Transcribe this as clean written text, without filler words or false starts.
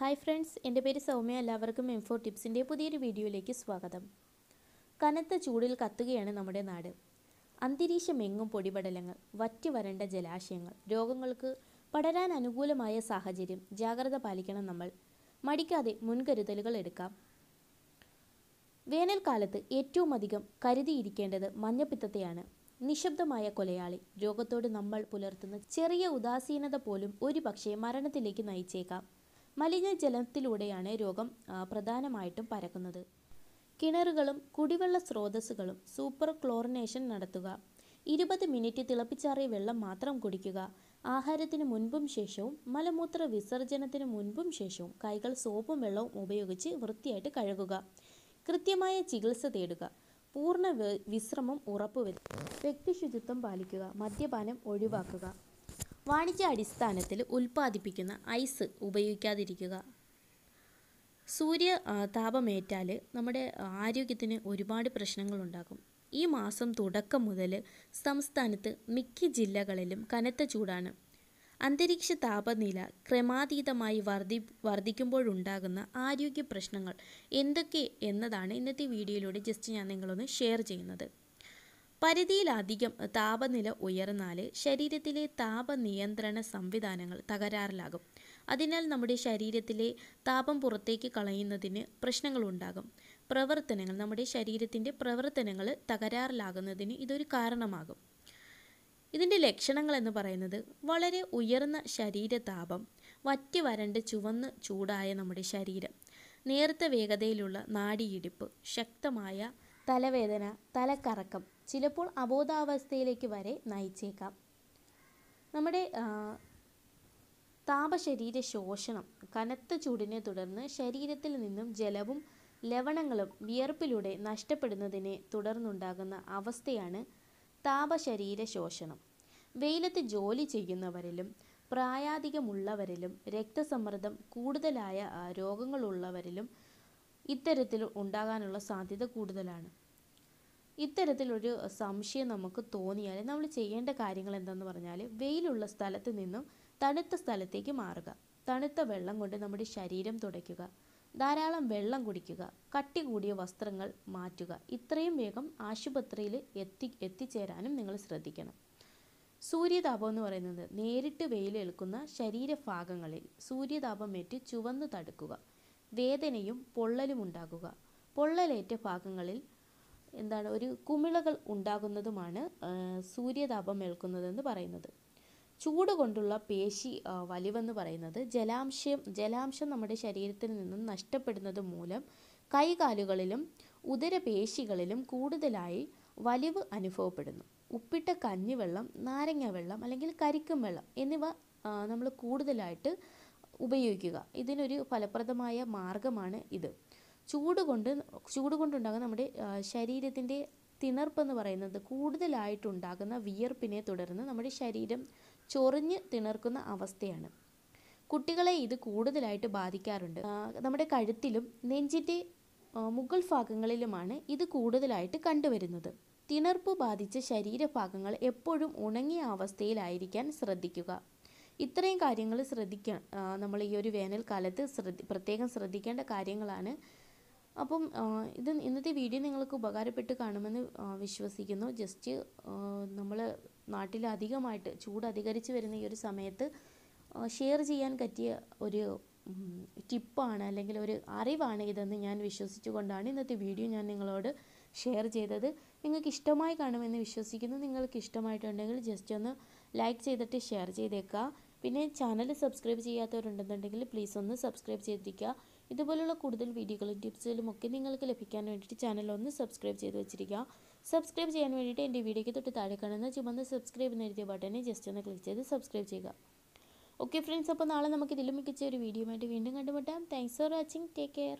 Hi friends, എൻ്റെ പേര് സൗമ്യ. എല്ലാവർക്കും M4 ടിപ്സിൻ്റെ പുതിയൊരു വീഡിയോയിലേക്ക് സ്വാഗതം. കനത്ത ചൂടിൽ കത്തുകയാണ് നമ്മുടെ നാട്. അന്തരീക്ഷമെങ്ങും പൊടിപടലങ്ങൾ, വറ്റി വരണ്ട ജലാശയങ്ങൾ, രോഗങ്ങൾക്ക് പടരാൻ അനുകൂലമായ സാഹചര്യം. ജാഗ്രത പാലിക്കണം നമ്മൾ. മടിക്കാതെ മുൻകരുതലുകൾ എടുക്കാം. വേനൽക്കാലത്ത് ഏറ്റവും അധികം കരുതിയിരിക്കേണ്ടത് മഞ്ഞപ്പിത്തത്തെയാണ്. നിശബ്ദമായ കൊലയാളി. രോഗത്തോട് നമ്മൾ പുലർത്തുന്ന ചെറിയ ഉദാസീനത പോലും ഒരുപക്ഷെ മരണത്തിലേക്ക് നയിച്ചേക്കാം. മലിനജലത്തിലൂടെയാണ് രോഗം പ്രധാനമായിട്ടും പരക്കുന്നത്. കിണറുകളും കുടിവെള്ള സ്രോതസ്സുകളും സൂപ്പർ ക്ലോറിനേഷൻ നടത്തുക. 20 മിനിറ്റ് തിളപ്പിച്ചാറിയ വെള്ളം മാത്രം കുടിക്കുക. ആഹാരത്തിന് മുൻപും ശേഷവും മലമൂത്ര വിസർജനത്തിന് മുൻപും ശേഷവും കൈകൾ സോപ്പും വെള്ളവും ഉപയോഗിച്ച് വൃത്തിയായിട്ട് കഴുകുക. കൃത്യമായ ചികിത്സ തേടുക. പൂർണ്ണ വിശ്രമം ഉറപ്പുവരുത്തുക. വ്യക്തിശുചിത്വം പാലിക്കുക. മദ്യപാനം ഒഴിവാക്കുക. വാണിജ്യ അടിസ്ഥാനത്തിൽ ഉൽപ്പാദിപ്പിക്കുന്ന ഐസ് ഉപയോഗിക്കാതിരിക്കുക. സൂര്യ താപമേറ്റാൽ നമ്മുടെ ആരോഗ്യത്തിന് ഒരുപാട് പ്രശ്നങ്ങളുണ്ടാകും. ഈ മാസം തുടക്കം മുതൽ സംസ്ഥാനത്ത് മിക്ക ജില്ലകളിലും കനത്ത ചൂടാണ്. അന്തരീക്ഷ താപനില ക്രമാതീതമായി വർദ്ധിക്കുമ്പോഴുണ്ടാകുന്ന ആരോഗ്യ പ്രശ്നങ്ങൾ എന്തൊക്കെ എന്നതാണ് ഇന്നത്തെ വീഡിയോയിലൂടെ ജസ്റ്റ് ഞാൻ നിങ്ങളൊന്ന് ഷെയർ ചെയ്യുന്നത്. പരിധിയിലധികം താപനില ഉയർന്നാൽ ശരീരത്തിലെ താപനിയന്ത്രണ സംവിധാനങ്ങൾ തകരാറിലാകും. അതിനാൽ നമ്മുടെ ശരീരത്തിലെ താപം പുറത്തേക്ക് കളയുന്നതിന് പ്രശ്നങ്ങളുണ്ടാകും. നമ്മുടെ ശരീരത്തിൻ്റെ പ്രവർത്തനങ്ങൾ തകരാറിലാകുന്നതിന് ഇതൊരു കാരണമാകും. ഇതിൻ്റെ ലക്ഷണങ്ങൾ എന്ന് പറയുന്നത് വളരെ ഉയർന്ന ശരീരതാപം, വറ്റി വരണ്ട് ചുവന്ന് ചൂടായ നമ്മുടെ ശരീരം, നേർത്ത വേഗതയിലുള്ള നാഡിയിടിപ്പ്, ശക്തമായ തലവേദന, തലക്കറക്കം, ചിലപ്പോൾ അബോധാവസ്ഥയിലേക്ക് വരെ നയിച്ചേക്കാം. നമ്മുടെ താപശരീര ശോഷണം. കനത്ത ചൂടിനെ തുടർന്ന് ശരീരത്തിൽ നിന്നും ജലവും ലവണങ്ങളും വിയർപ്പിലൂടെ നഷ്ടപ്പെടുന്നതിനെ തുടർന്നുണ്ടാകുന്ന അവസ്ഥയാണ് താപശരീര ശോഷണം. വെയിലത്ത് ജോലി ചെയ്യുന്നവരിലും പ്രായാധികമുള്ളവരിലും രക്തസമ്മർദ്ദം കൂടുതലായ രോഗങ്ങളുള്ളവരിലും ഇത്തരത്തിൽ ഉണ്ടാകാനുള്ള സാധ്യത കൂടുതലാണ്. ഇത്തരത്തിലൊരു സംശയം നമുക്ക് തോന്നിയാൽ നമ്മൾ ചെയ്യേണ്ട കാര്യങ്ങൾ എന്താണെന്ന് പറഞ്ഞാൽ, വെയിലുള്ള സ്ഥലത്ത് നിന്നും തണുത്ത സ്ഥലത്തേക്ക് മാറുക. തണുത്ത വെള്ളം കൊണ്ട് നമ്മുടെ ശരീരം തുടയ്ക്കുക. ധാരാളം വെള്ളം കുടിക്കുക. കട്ടി കൂടിയ വസ്ത്രങ്ങൾ മാറ്റുക. ഇത്രയും വേഗം ആശുപത്രിയിൽ എത്തിച്ചേരാനും നിങ്ങൾ ശ്രദ്ധിക്കണം. സൂര്യതാപം എന്ന് പറയുന്നത് നേരിട്ട് വെയിലേൽക്കുന്ന ശരീരഭാഗങ്ങളിൽ സൂര്യതാപമേറ്റ് ചുവന്നു തടുക്കുക. വേദനയും പൊള്ളലും ഉണ്ടാകുക. പൊള്ളലേറ്റ ഭാഗങ്ങളിൽ ഒരു കുമിളകൾ ഉണ്ടാകുന്നതുമാണ് സൂര്യതാപം ഏൽക്കുന്നതെന്ന് പറയുന്നത്. ചൂട് കൊണ്ടുള്ള പേശി വലിവെന്ന് പറയുന്നത് ജലാംശം നമ്മുടെ ശരീരത്തിൽ നിന്നും നഷ്ടപ്പെടുന്നത് മൂലം കൈകാലുകളിലും ഉദരപേശികളിലും കൂടുതലായി വലിവ് അനുഭവപ്പെടുന്നു. ഉപ്പിട്ട കഞ്ഞിവെള്ളം, നാരങ്ങ വെള്ളം അല്ലെങ്കിൽ കരിക്കും വെള്ളം എന്നിവ നമ്മൾ കൂടുതലായിട്ട് ഉപയോഗിക്കുക. ഇതിനൊരു ഫലപ്രദമായ മാർഗമാണ് ഇത്. ചൂട് കൊണ്ടുണ്ടാകുന്ന നമ്മുടെ ശരീരത്തിൻ്റെ തിണർപ്പെന്ന് പറയുന്നത് കൂടുതലായിട്ടുണ്ടാകുന്ന വിയർപ്പിനെ തുടർന്ന് നമ്മുടെ ശരീരം ചൊറിഞ്ഞ് തിണർക്കുന്ന അവസ്ഥയാണ്. കുട്ടികളെ ഇത് കൂടുതലായിട്ട് ബാധിക്കാറുണ്ട്. നമ്മുടെ കഴുത്തിലും നെഞ്ചിൻ്റെ മുകൾ ഭാഗങ്ങളിലുമാണ് ഇത് കൂടുതലായിട്ട് കണ്ടുവരുന്നത്. തിണർപ്പ് ബാധിച്ച ശരീരഭാഗങ്ങൾ എപ്പോഴും ഉണങ്ങിയ അവസ്ഥയിലായിരിക്കാൻ ശ്രദ്ധിക്കുക. ഇത്രയും കാര്യങ്ങൾ നമ്മൾ ഈ ഒരു വേനൽക്കാലത്ത് പ്രത്യേകം ശ്രദ്ധിക്കേണ്ട കാര്യങ്ങളാണ്. അപ്പം ഇന്നത്തെ വീഡിയോ നിങ്ങൾക്ക് ഉപകാരപ്പെട്ട് കാണുമെന്ന് വിശ്വസിക്കുന്നു. ജസ്റ്റ് നമ്മൾ നാട്ടിൽ അധികമായിട്ട് ചൂട് അധികരിച്ച് വരുന്ന ഈ ഒരു സമയത്ത് ഷെയർ ചെയ്യാൻ പറ്റിയ ഒരു ടിപ്പാണ് അല്ലെങ്കിൽ ഒരു അറിവാണ് ഇതെന്ന് ഞാൻ വിശ്വസിച്ചുകൊണ്ടാണ് ഇന്നത്തെ വീഡിയോ ഞാൻ നിങ്ങളോട് ഷെയർ ചെയ്തത്. നിങ്ങൾക്ക് ഇഷ്ടമായി കാണുമെന്ന് വിശ്വസിക്കുന്നു. നിങ്ങൾക്ക് ഇഷ്ടമായിട്ടുണ്ടെങ്കിൽ ജസ്റ്റ് ഒന്ന് ലൈക്ക് ചെയ്തിട്ട് ഷെയർ ചെയ്തേക്കുക. പിന്നെ ചാനൽ സബ്സ്ക്രൈബ് ചെയ്യാത്തവരുണ്ടെന്നുണ്ടെങ്കിൽ പ്ലീസ് ഒന്ന് സബ്സ്ക്രൈബ് ചെയ്തിരിക്കുക. ഇതുപോലുള്ള കൂടുതൽ വീഡിയോകളും ടിപ്സുകളും ഒക്കെ നിങ്ങൾക്ക് ലഭിക്കാൻ വേണ്ടിയിട്ട് ചാനൽ ഒന്ന് സബ്സ്ക്രൈബ് ചെയ്ത് വെച്ചിരിക്കുക. സബ്സ്ക്രൈബ് ചെയ്യാൻ വേണ്ടിയിട്ട് എൻ്റെ വീഡിയോയ്ക്ക് തൊട്ട് താഴെ കാണുന്ന ചുമന്ന സബ്സ്ക്രൈബ് എന്ന് എഴുതിയ ബട്ടനെ ജസ്റ്റ് ഒന്ന് ക്ലിക്ക് ചെയ്ത് സബ്സ്ക്രൈബ് ചെയ്യുക. ഓക്കെ ഫ്രണ്ട്സ്, അപ്പോൾ നാളെ നമുക്ക് ഇതിലും മികച്ച ഒരു വീഡിയോ ആയിട്ട് വീണ്ടും കണ്ടുമുട്ടാം. Thanks for watching. Take care.